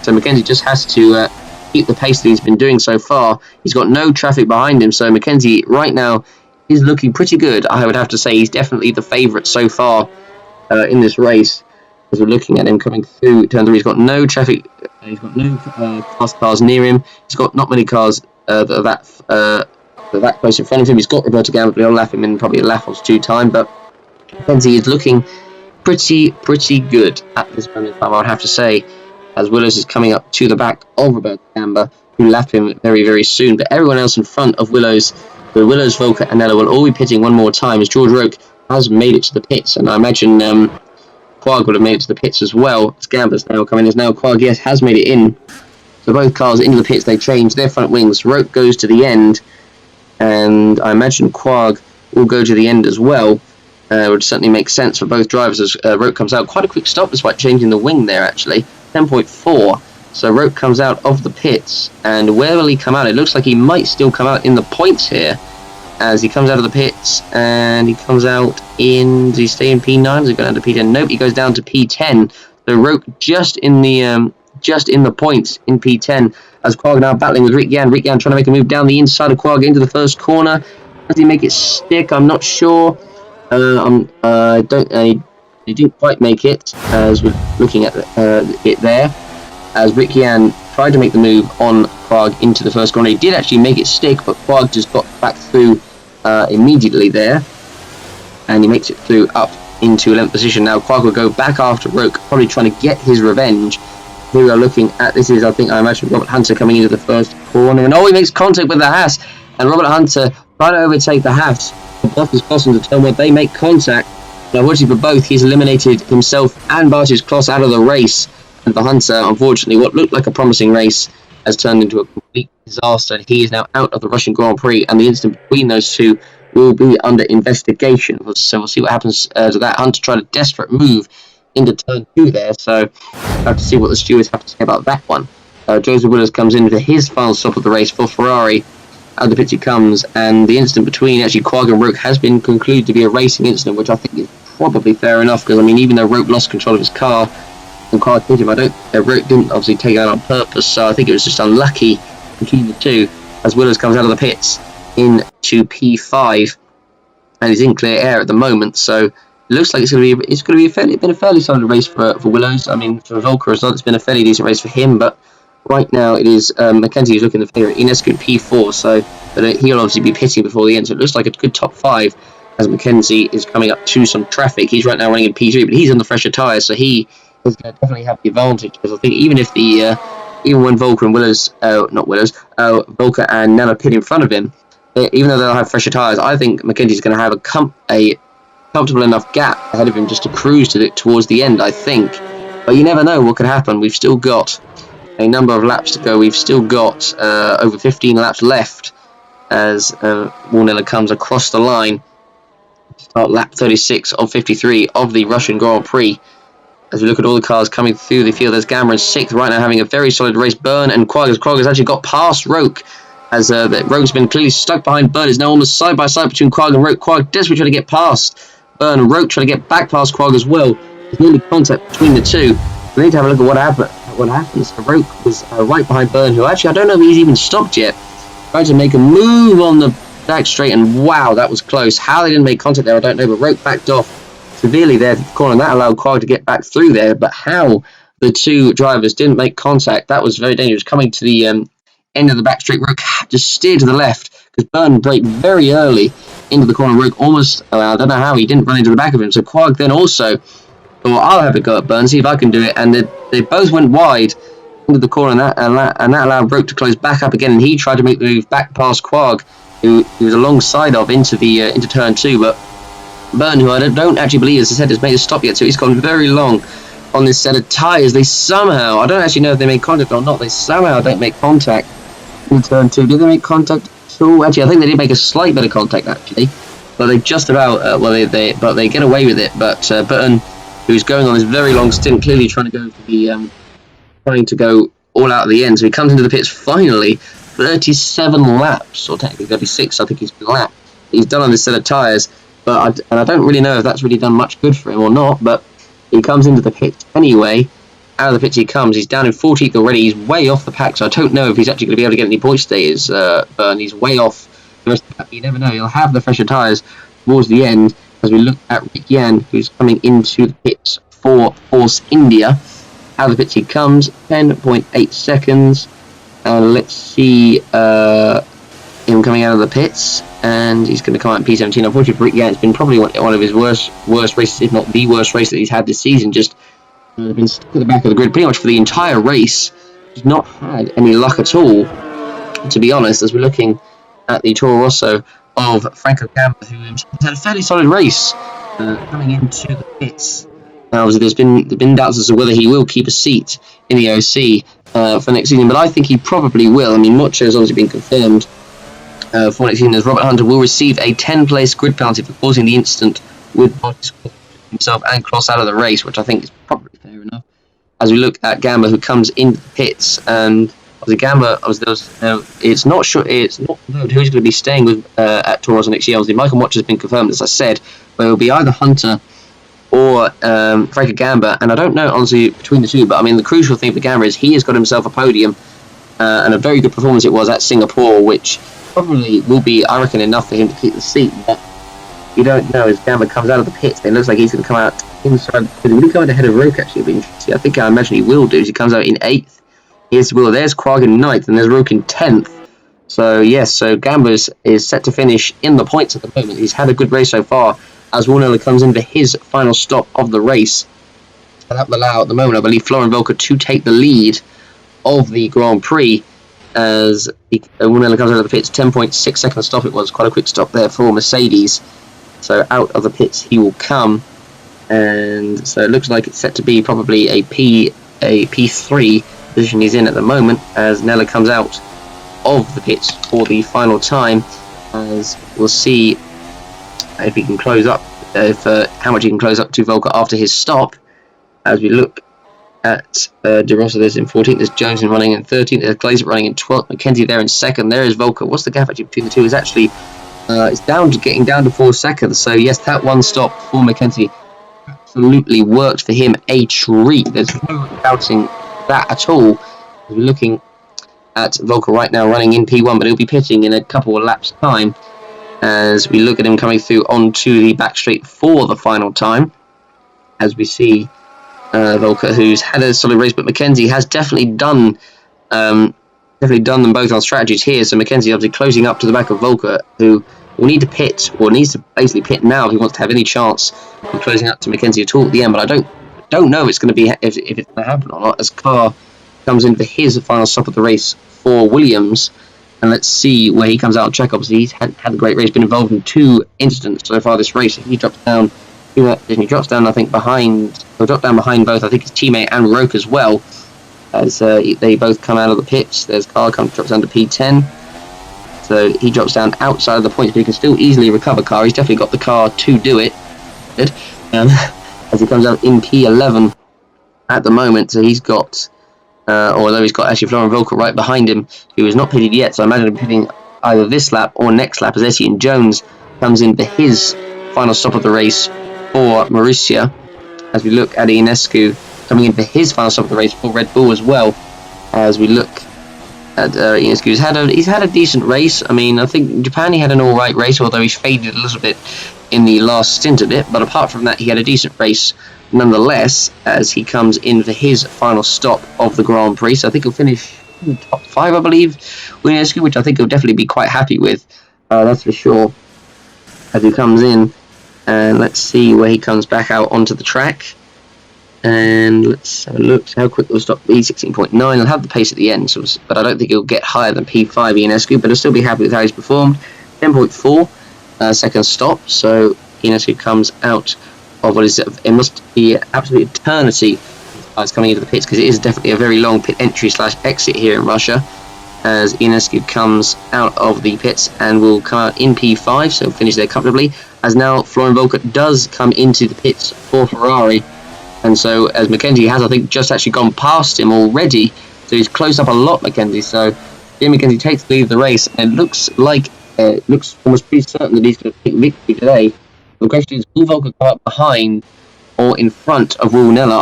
So Mackenzie just has to keep the pace that he's been doing so far. He's got no traffic behind him, so Mackenzie right now is looking pretty good. I would have to say he's definitely the favourite so far in this race. As we're looking at him coming through turn 3, he's got no traffic. He's got no cars near him. He's got not many cars that are that close in front of him. He's got Roberto Gamba, but he'll lap him in probably a lap or two time. But Mackenzie is looking pretty good at this moment in time, I would have to say, as Willows is coming up to the back of Roberto Gamba, who lap him very soon. But everyone else in front of Willows, the Willows, Volker and Ella will all be pitting one more time, as George Roke has made it to the pits, and I imagine Quag would have made it to the pits as well, as Gamba's now coming, as now Quag, yes, has made it in. So both cars into the pits, they change their front wings. Roke goes to the end, and I imagine Quag will go to the end as well. It would certainly make sense for both drivers, as Roke comes out. Quite a quick stop despite changing the wing there, actually. 10.4. So Roke comes out of the pits, and where will he come out? It looks like he might still come out in the points here, as he comes out of the pits, and he comes out in, does he stay in P9? Does he go down to P10? Nope, he goes down to P10. So Roke just in the points in P10, as Quag now battling with Rick Yan. Rick Yan trying to make a move down the inside of Quag into the first corner, Does he make it stick? I'm not sure. He didn't quite make it, as we're looking at it there, as Rick Yan tried to make the move on Quag into the first corner. He did actually make it stick, but Quag just got back through immediately there, and he makes it through up into 11th position. Now Quag will go back after Roke, probably trying to get his revenge. Here we are looking at, this is, I imagine, Robert Hunter coming into the first corner, and he makes contact with the Haas, and Robert Hunter trying to overtake the Haas. Both is crossing the turn where they make contact. Now, unfortunately for both, he's eliminated himself and Barty's Cross out of the race. And for Hunter, unfortunately, what looked like a promising race has turned into a complete disaster. He is now out of the Russian Grand Prix, and the incident between those two will be under investigation. So we'll see what happens to that. Hunter tried a desperate move into turn 2 there, so we'll have to see what the stewards have to say about that one. Joseph Willis comes in for his final stop of the race for Ferrari. Out of the pits he comes, and the incident between actually Quag and Roke has been concluded to be a racing incident, which I think is probably fair enough, because I mean, even though Roke lost control of his car and Quag hit him, Roke didn't obviously take it out on purpose, so I think it was just unlucky between the two, as Willis comes out of the pits into P5, and he's in clear air at the moment. So it looks like it's going to be a fairly solid race for Willows. I mean, for Volker as well, it's been a fairly decent race for him, but right now it is Mackenzie who's looking the favourite. Ines in P4, so he'll obviously be pitting before the end, so it looks like a good top 5 as Mackenzie is coming up to some traffic. He's right now running in P3, but he's on the fresher tyres, so he is going to definitely have the advantage, because I think even when Volker and Volker and Nella pit in front of him, even though they'll have fresher tyres, I think Mackenzie's going to have a comfortable enough gap ahead of him just to cruise towards the end, I think. But you never know what could happen. We've still got a number of laps to go. We've still got over 15 laps left as Warnella comes across the line to start lap 36 of 53 of the Russian Grand Prix. As we look at all the cars coming through the field, there's Gamma in 6th right now, having a very solid race. Byrne and Quag has actually got past Roke, as Roke's been clearly stuck behind Byrne. Is now almost side by side between Quag and Roke. Quag desperately trying to get past Byrne, and Roke trying to get back past Quag as well. There's nearly contact between the two. We need to have a look at what happens. Roke was right behind Byrne, who actually I don't know if he's even stopped yet. Tried to make a move on the back straight, and wow, that was close. How they didn't make contact there, I don't know, but Roke backed off severely there to the corner, and that allowed Quag to get back through there. But how the two drivers didn't make contact, that was very dangerous. Coming to the end of the back straight, Roke just steered to the left, because Byrne braked very early into the corner. Roke almost, I don't know how he didn't run into the back of him, so Quag then also, well, I'll have a go at Byrne, see if I can do it, and they both went wide into the corner, and that allowed Roke to close back up again, and he tried to make the move back past Quag, who he was alongside of into turn 2, but Byrne, who I don't actually believe, as I said, has made a stop yet, so he's gone very long on this set of tyres. They somehow, I don't actually know if they made contact or not, they somehow don't make contact in turn 2. Did they make contact at all? Actually, I think they did make a slight bit of contact, actually, but they just about, but they get away with it. But Byrne, who's going on this very long stint, clearly trying to go all out at the end, so he comes into the pits finally, 37 laps, or technically 36, I think he's been lapped. He's done on this set of tyres. But I don't really know if that's really done much good for him or not, but he comes into the pit anyway. Out of the pits he comes. He's down in 14th already. He's way off the pack, so I don't know if he's actually going to be able to get any points today. Byrne. He's way off the rest of the pack. You never know. He'll have the fresher tyres towards the end, as we look at Rick Yan, who's coming into the pits for Force India. Out of the pits he comes. 10.8 seconds. Let's see him coming out of the pits, and he's going to come out in P17. Unfortunately for Rick Yan, it's been probably one of his worst races, if not the worst race that he's had this season. Just been stuck at the back of the grid pretty much for the entire race. He's not had any luck at all, to be honest, as we're looking at the Toro Rosso of Franco Gamba, who has had a fairly solid race coming into the pits. Now, obviously, there's been doubts as to whether he will keep a seat in the OC for next season, but I think he probably will. I mean, Mocho has obviously been confirmed for next season, as Robert Hunter will receive a 10-place grid penalty for causing the incident with himself and Cross out of the race, which I think is probably fair enough. As we look at Gamba, who comes into the pits, and obviously Gamba, it's not known who's going to be staying with at Toro Rosso next year. Obviously, Michael Watch has been confirmed, as I said, but it will be either Hunter or Franco Gamba, and I don't know honestly between the two. But I mean, the crucial thing for Gamba is he has got himself a podium, and a very good performance it was at Singapore, which probably will be, I reckon, enough for him to keep the seat. But you don't know as Gamba comes out of the pits. It looks like he's going to come out inside. Will he come out ahead of Roke? Actually, I think I imagine he will do. As he comes out in 8th. Here's Will. There's Krog in 9th, and there's Roke in 10th. So yes, so Gamba is set to finish in the points at the moment. He's had a good race so far. As Warnella comes in for his final stop of the race. And that will allow, at the moment, I believe, Florian Volker to take the lead of the Grand Prix as Warnella comes out of the pits. 10.6 second stop it was. Quite a quick stop there for Mercedes. So out of the pits he will come. And so it looks like it's set to be probably a P3 position he's in at the moment as Nella comes out of the pits for the final time. As we'll see if he can close up, how much he can close up to Volker after his stop. As we look at De Rossa, there's in 14th, there's Jones running in 13th, there's Glazer running in 12th, McKenzie there in 2nd, there is Volker. What's the gap actually between the two? Is actually it's getting down to 4 seconds. So yes, that one stop for McKenzie absolutely worked for him a treat. There's no doubting that at all. We're looking at Volker right now running in P1, but he'll be pitting in a couple of laps time as we look at him coming through onto the back straight for the final time. As we see Volker, who's had a solid race, but McKenzie has definitely done them both on strategies here. So McKenzie obviously closing up to the back of Volker, who will need to pit, or needs to basically pit now if he wants to have any chance of closing up to McKenzie at all at the end. But I don't know if it's going to be if it's going to happen or not. As Carr comes in for his final stop of the race for Williams, and let's see where he comes out on track. Obviously, he's had a great race, been involved in 2 incidents so far this race. He drops down. He drops down, I think, behind both, I think, his teammate and Roke as well, as they both come out of the pits. There's Carl drops down to P10, so he drops down outside of the points, but he can still easily recover Carr. He's definitely got the car to do it, as he comes out in P11 at the moment. So he's got, although he's got actually Florian Volker right behind him, who is not pitted yet, so I imagine him pitting either this lap or next lap as Etienne Jones comes in for his final stop of the race for Marussia. As we look at Ionescu coming in for his final stop of the race for Red Bull as well. As we look at Ionescu, he's had a decent race. I mean, I think in Japan he had an alright race, although he faded a little bit in the last stint of it. But apart from that, he had a decent race nonetheless, as he comes in for his final stop of the Grand Prix. So I think he'll finish in the top 5, I believe, with Ionescu, which I think he'll definitely be quite happy with. That's for sure. As he comes in. And let's see where he comes back out onto the track. And let's have a look. How quick will stop be? 16.9. He'll have the pace at the end, but I don't think he'll get higher than P5 Ionescu, but he'll still be happy with how he's performed. 10.4 second stop. So Ionescu comes out of what is it must be absolute eternity as coming into the pits, because it is definitely a very long pit entry / exit here in Russia. As Ionescu comes out of the pits and will come out in P5, so finish there comfortably. As now Florian Volker does come into the pits for Ferrari, and so as McKenzie has, I think, just actually gone past him already, so he's closed up a lot, McKenzie. So Jim McKenzie takes the lead of the race, and it looks almost pretty certain that he's going to take victory today. The question is, will Volker come up behind or in front of Warnella?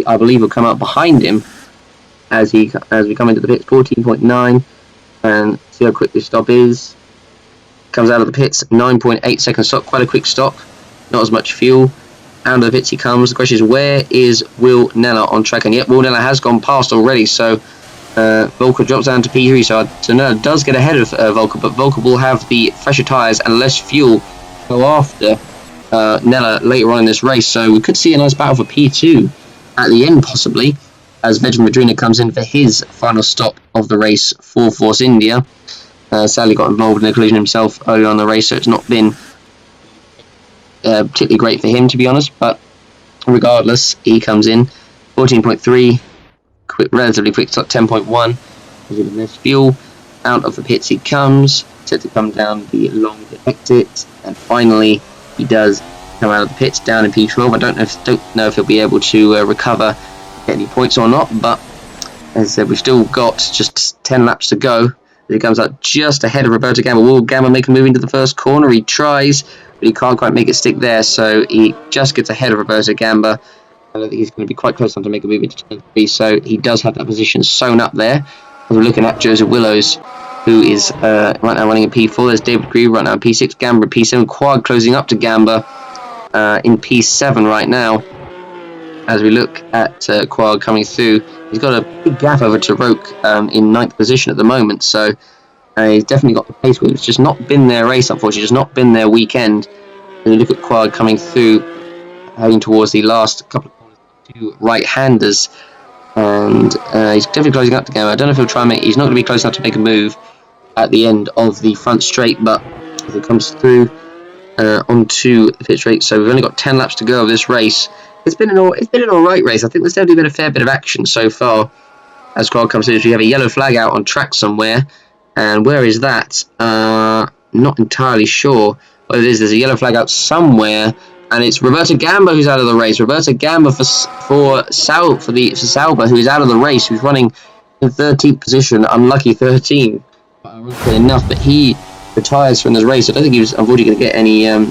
I believe he'll come out behind him as we come into the pits. 14.9, and see how quick this stop is. Comes out of the pits, 9.8 second stop, quite a quick stop, not as much fuel. Out of the pits he comes. The question is, where is Will Nella on track? And yet Will Nella has gone past already, so Volker drops down to P3, so Nella does get ahead of Volker, but Volker will have the fresher tyres and less fuel go after Nella later on in this race, so we could see a nice battle for P2 at the end possibly, as Vedran Madrina comes in for his final stop of the race for Force India. Sadly got involved in a collision himself earlier on the race, so it's not been particularly great for him, to be honest, but regardless, he comes in 14.3, relatively quick stop. 10.1, with less fuel. Out of the pits he comes, set to come down the long exit, and finally he does come out of the pits down in P12. I don't know if he'll be able to recover any points or not, but as I said, we've still got just 10 laps to go. He comes out just ahead of Roberto Gamba. Will Gamba make a move into the first corner? He tries, but he can't quite make it stick there, so he just gets ahead of Roberto Gamba. I don't think he's going to be quite close enough to make a move into turn 3, so he does have that position sewn up there. We're looking at Joseph Willows who is right now running in P4. There's David Gree right now in P6, Gamba in P7, Quag closing up to Gamba in P7 right now. As we look at Quag coming through, he's got a big gap over to Roke in 9th position at the moment, so he's definitely got the pace with him. It's just not been their race, unfortunately, just not been their weekend. And you look at Quag coming through, heading towards the last couple of corners, 2 right-handers, and he's definitely closing up to Gamba. I don't know if he'll try and make, he's not going to be close enough to make a move at the end of the front straight, but as it comes through onto the pit straight, so we've only got 10 laps to go of this race. It's been an alright race. I think there's definitely been a fair bit of action so far. As Quag comes through, we have a yellow flag out on track somewhere, and where is that? Not entirely sure what it is. There's a yellow flag out somewhere, and it's Roberto Gamba who's out of the race. Roberto Gamba for Sauber, who is out of the race, who's running in 13th position, unlucky 13. Enough, but he retires from this race. I don't think he was unfortunately going to get any. He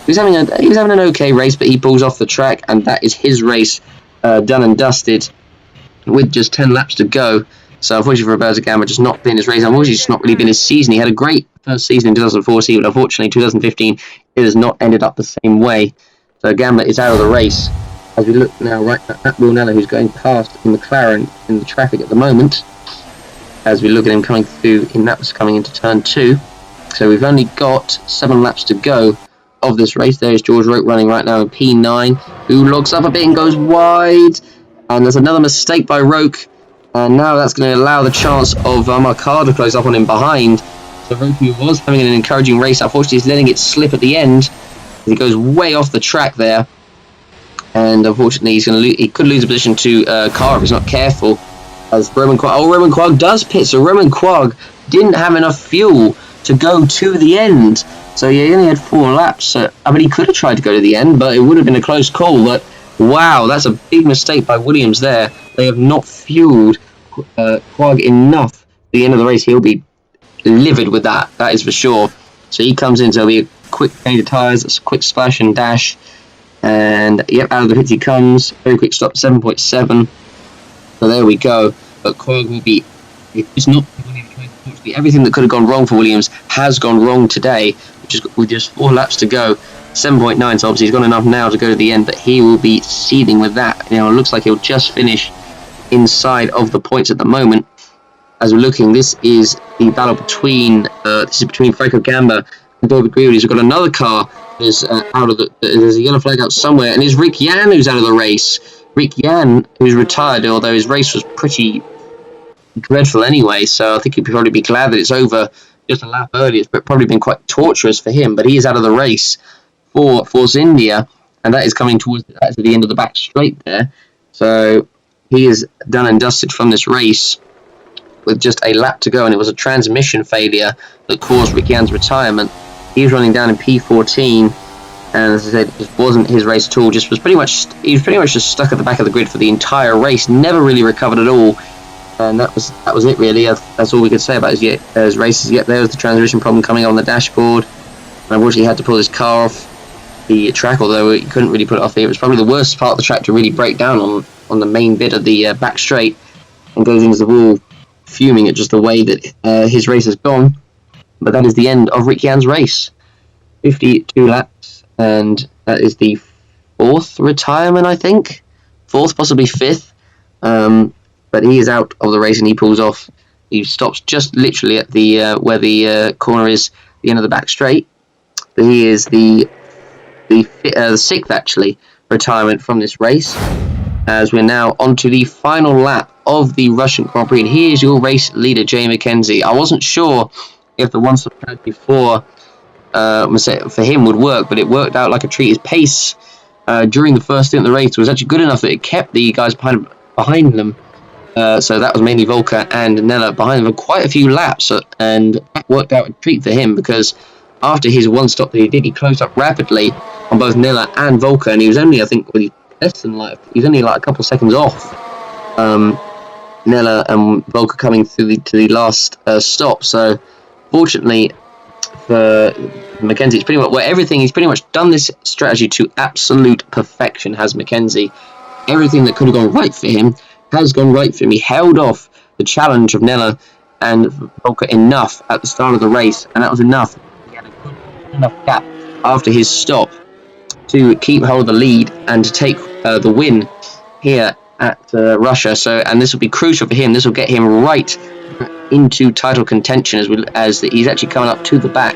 was having an okay race, but he pulls off the track, and that is his race done and dusted with just 10 laps to go. So unfortunately for Roberto Gamba, just not been his race. Unfortunately, it's not really been his season. He had a great first season in 2014, but unfortunately 2015 it has not ended up the same way. So Gamba is out of the race. As we look now right at Will Nella, who's going past in McLaren in the traffic at the moment. As we look at him coming through in laps coming into turn 2. So we've only got 7 laps to go of this race. There's George Roke running right now in P9, who locks up a bit and goes wide. And there's another mistake by Roke. And now that's going to allow the chance of Marcard to close up on him behind. So Roke, who was having an encouraging race, unfortunately is letting it slip at the end. He goes way off the track there. And unfortunately he could lose a position to Carr if he's not careful. As Roman Quag does pit, so Roman Quag didn't have enough fuel to go to the end, so he only had 4 laps. I mean, he could have tried to go to the end, but it would have been a close call. But wow, that's a big mistake by Williams there. They have not fueled Quag enough at the end of the race. He'll be livid with that is for sure. So he comes in, so it'll be a quick change of tyres, a quick splash and dash, and yep, out of the pits he comes. Very quick stop, 7.7. So there we go. But Quag will be, it's not everything that could have gone wrong for Williams has gone wrong today, with just 4 laps to go. 7.9, so obviously he's got enough now to go to the end, but he will be seething with that. You know, it looks like he'll just finish inside of the points at the moment. As we're looking, this is the battle between Franco Gamba and David Gree. He's got another car there's there's a yellow flag out somewhere, and it's Rick Yan who's out of the race. Rick Yan, who's retired, although his race was pretty dreadful anyway, so I think he'd probably be glad that it's over just a lap early. It's probably been quite torturous for him, but he is out of the race for Force India, and that is coming towards the end of the back straight there. So he is done and dusted from this race with just a lap to go, and it was a transmission failure that caused Rick Yan's retirement. He was running down in P14, and as I said, it wasn't his race at all. He was pretty much just stuck at the back of the grid for the entire race, never really recovered at all. And that was it really. That's all we could say about his races. Yet there was the transmission problem coming on the dashboard, and unfortunately he had to pull his car off the track, although he couldn't really put it off here. It was probably the worst part of the track to really break down on the main bit of the back straight, and goes into the wall fuming at just the way that his race has gone. But that is the end of Rick Yan's race. 52 laps, and that is the 4th retirement, I think. 4th, possibly 5th. But he is out of the race, and he pulls off. He stops just literally at the where the corner is, the end of the back straight. But he is the 6th actually retirement from this race. As we're now on to the final lap of the Russian Grand Prix, and here's your race leader, Jay McKenzie. I wasn't sure if the 1-stop strategy for him would work, but it worked out like a treat. His pace during the first stint of the race was actually good enough that it kept the guys behind them. So that was mainly Volker and Nella behind them for quite a few laps, and that worked out a treat for him, because after his 1-stop that he did, he closed up rapidly on both Nella and Volker, and he was only, I think, he was only like a couple of seconds off Nella and Volker coming through to the last stop. So fortunately for Mackenzie, it's pretty much he's pretty much done this strategy to absolute perfection, has Mackenzie. Everything that could have gone right for him has gone right for him. He held off the challenge of Nella and Volker enough at the start of the race, and that was enough. He had a good enough gap after his stop to keep hold of the lead and to take the win here at Russia. So, and this will be crucial for him. This will get him right into title contention as he's actually coming up to the back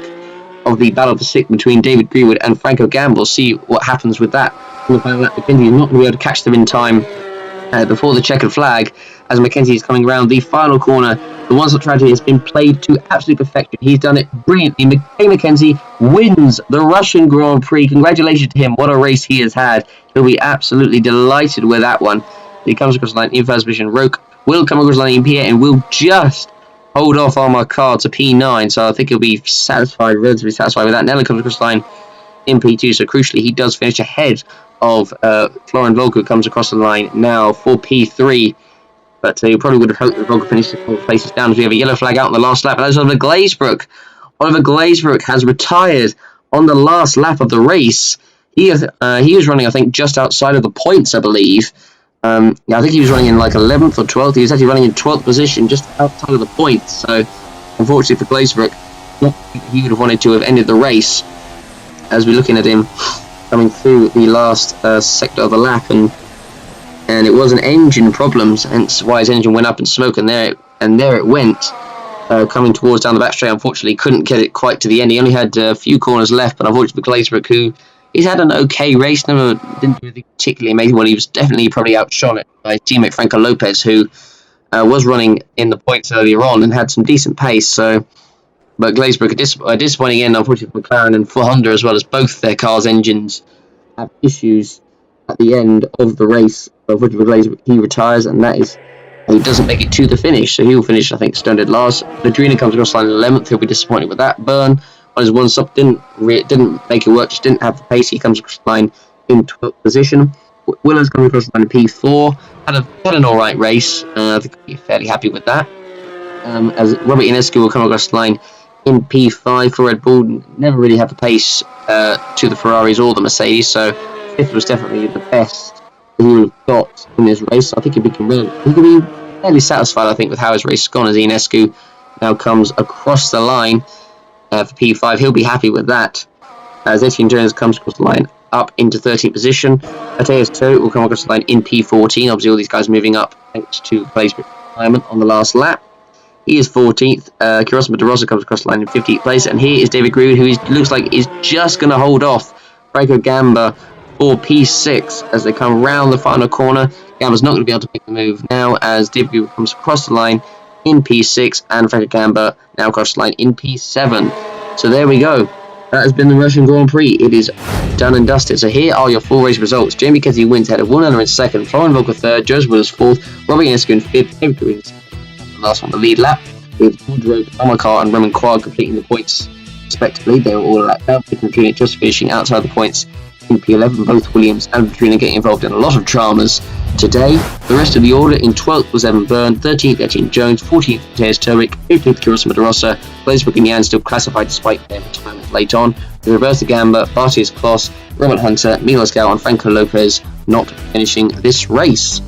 of the battle for sixth between David Greenwood and Franco Gamble. See what happens with that. McKenzie is not going to be able to catch them in time before the checkered flag, as Mackenzie is coming around the final corner. The one-stop strategy has been played to absolute perfection. He's done it brilliantly. Mackenzie wins the Russian Grand Prix. Congratulations to him. What a race he has had. He'll be absolutely delighted with that one. He comes across the line in first position. Roke will come across the line in P8 and will just hold off on my car to P9. So I think he'll be satisfied, relatively satisfied with that. Nella comes across the line in P2. So crucially, he does finish ahead of Florian Volker, who comes across the line now for P3. But you probably would have hoped that Volker finished a couple of places down, as we have a yellow flag out on the last lap. And that's Oliver Glazebrook. Oliver Glazebrook has retired on the last lap of the race. He was running, I think, just outside of the points, I believe. I think he was running in like 11th or 12th. He was actually running in 12th position, just outside of the points. So, unfortunately for Glazebrook, he would have wanted to have ended the race, as we're looking at him coming through the last sector of the lap, and it was an engine problems, hence why his engine went up in smoke, and there it went, coming towards down the back straight. Unfortunately, couldn't get it quite to the end. He only had a few corners left, but unfortunately for Glazebrook, who he's had an okay race, never didn't do anything particularly amazing. Well, he was definitely probably outshone it by his teammate Franco Lopez, who was running in the points earlier on and had some decent pace. So, but Glazebrook a disappointing end, unfortunately for McLaren and for Honda, as well as both their cars' engines have issues at the end of the race. Unfortunately for Glazebrook, he retires, and that is, he doesn't make it to the finish. So he will finish, I think, stunted last. Ladrina comes across the line 11th. He'll be disappointed with that. Byrne on his one stop didn't make it work. Just didn't have the pace. He comes across the line in 12th position. Willows coming across the line in P4. Had an all right race. I think I'll be fairly happy with that. As Robert Ionescu will come across the line in P5 for Red Bull. Never really had the pace to the Ferraris or the Mercedes, so fifth was definitely the best that he would have got in this race. I think he could be fairly satisfied, I think, with how his race has gone, as Ionescu now comes across the line for P5. He'll be happy with that, as Etienne Jones comes across the line up into 13th position. Mateus Toe will come across the line in P14. Obviously, all these guys moving up thanks to Glazebrook's retirement on the last lap. He is 14th. Kirosma De Rosa comes across the line in 15th place. And here is David Greenwood, who looks like is just going to hold off Franco Gamba for P6 as they come round the final corner. Gamba's not going to be able to make the move now, as David Greenwood comes across the line in P6 and Franco Gamba now across the line in P7. So there we go. That has been the Russian Grand Prix. It is done and dusted. So here are your full race results. Jamie Kennedy wins ahead of one another in second. Florian Volker third. Joseph Willis fourth. Robert Ionescu in fifth. David Greenwood the last one, the lead lap, with Woodrow, Amakar and Roman Quag completing the points respectively. They were all lapped out, with Katrina just finishing outside the points in P11. Both Williams and Katrina getting involved in a lot of dramas today. The rest of the order: in 12th was Evan Byrne, 13th Etienne Jones, 14th Mateus Turwick, 15th Kirosma De Rosa. Glazebrook and Jan still classified despite their retirement late on. The Roberto Gamba, Bartius Kloss, Robert Hunter, Milos Gal and Franco Lopez not finishing this race.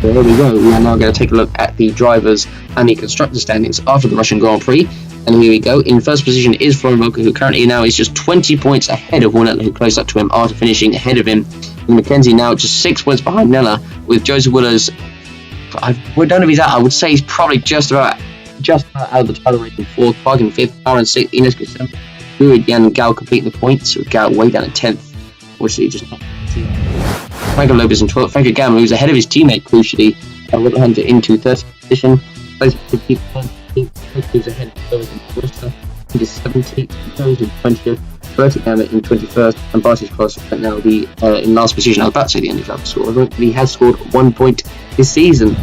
So there we go. We are now going to take a look at the drivers and the constructor standings after the Russian Grand Prix. And here we go. In first position is Florian Volker, who currently now is just 20 points ahead of Warnella, who closed up to him after finishing ahead of him. And Mackenzie now just 6 points behind Nella, with Joseph Willows. I don't know if he's out. I would say he's probably just about out of the title race in fourth. Quag in fifth. Aaron sixth. Ionescu seventh. Ruud, Jan and Gal completing the points, with Gal way down in 10th. Obviously, just not. Franco Lopez in 12th. Franco Gamba, who's ahead of his teammate, crucially. Robert Hunter into 13th position. Who's ahead of Lopez in Costa. Into 17th. Jones in 20th. Roberto Gamba in 21st. And Bartius Kloss right now in last position. I was about to say the end of the score, but he has scored 1 point this season.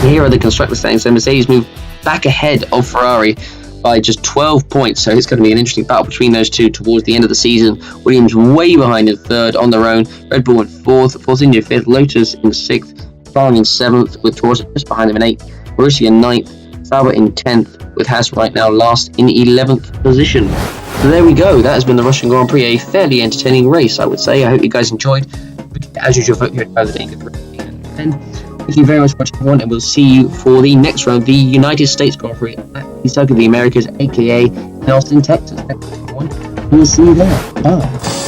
Here are the constructor standings. So Mercedes moved back ahead of Ferrari by just 12 points, so it's going to be an interesting battle between those two towards the end of the season. Williams way behind in third on their own. Red Bull in fourth, Force India fifth, Lotus in sixth, McLaren in seventh, with Taurus just behind them in eighth, Marussia in ninth, Sauber in 10th, with Haas right now last in 11th position. So there we go. That has been the Russian Grand Prix, a fairly entertaining race, I would say. I hope you guys enjoyed. As usual, vote here at the day. Thank you very much for watching, everyone, and we'll see you for the next round, the United States Grand Prix at the Circuit of the Americas, aka in Austin, Texas. We'll see you there. Bye.